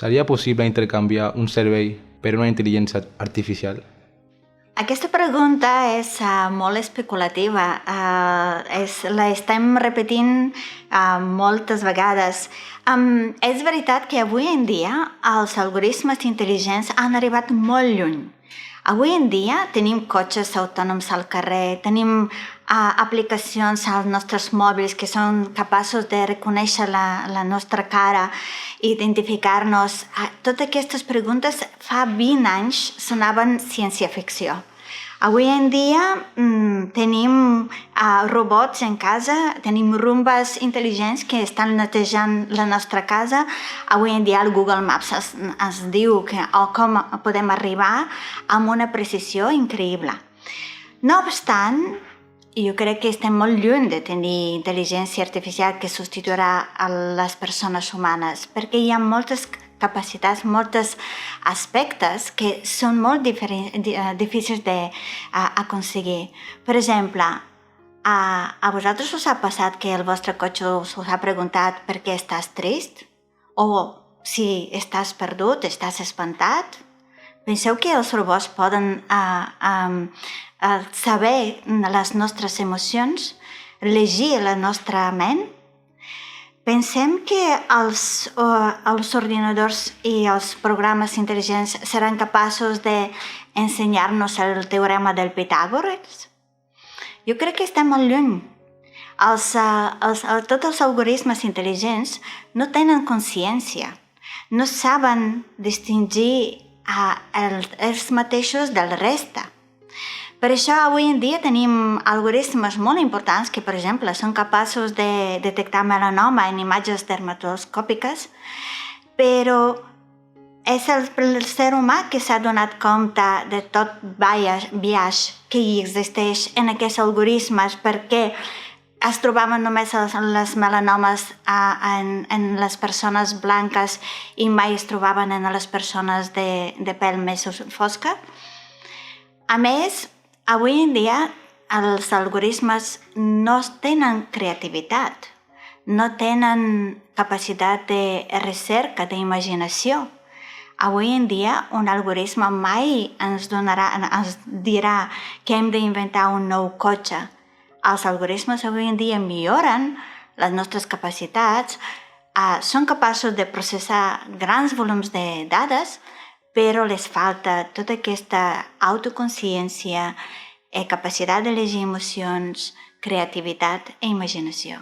Seria possible intercanviar un cervell per una intel·ligència artificial? Aquesta pregunta és molt especulativa. La estem repetint moltes vegades. És veritat que avui en dia els algoritmes intel·ligents han arribat molt lluny. Avui en dia tenim cotxes autònoms al carrer, tenim aplicacions als nostres mòbils que són capaços de reconèixer la nostra cara i identificar-nos. Totes aquestes preguntes fa 20 anys sonaven ciència-ficció. Avui en dia tenim robots en casa, tenim rumbes intel·ligents que estan netejant la nostra casa. Avui en dia el Google Maps ens diu com podem arribar amb una precisió increïble. No obstant, jo crec que estem molt lluny de tenir intel·ligència artificial que substituirà a les persones humanes, perquè hi ha moltes capacitats, molts aspectes que són molt difícils d'aconseguir. Per exemple, a vosaltres us ha passat que el vostre cotxe us ha preguntat per què estàs trist? O si estàs perdut, estàs espantat? Penseu que els robots poden saber les nostres emocions, llegir la nostra ment? Pensem que els ordinadors i els programes intel·ligents seran capaços d'ensenyar-nos el teorema del Pitàgores? Jo crec que estem molt lluny. Tots els algoritmes intel·ligents no tenen consciència, no saben distingir els mateixos del resta. Per això avui en dia tenim algoritmes molt importants que, per exemple, són capaços de detectar melanoma en imatges dermatoscòpiques, però és el ser humà que s'ha donat compte de tot biaix que hi existeix en aquests algoritmes, perquè es trobaven només les melanomes en les persones blanques i mai es trobaven en les persones de pèl més fosca. A més, avui en dia els algoritmes no tenen creativitat, no tenen capacitat de recerca, d'imaginació. Avui en dia un algoritme mai ens dirà que hem d'inventar un nou cotxe. Els algoritmes avui en dia milloren les nostres capacitats, són capaços de processar grans volums de dades, però les falta tota aquesta autoconsciència, capacitat de llegir emocions, creativitat i imaginació.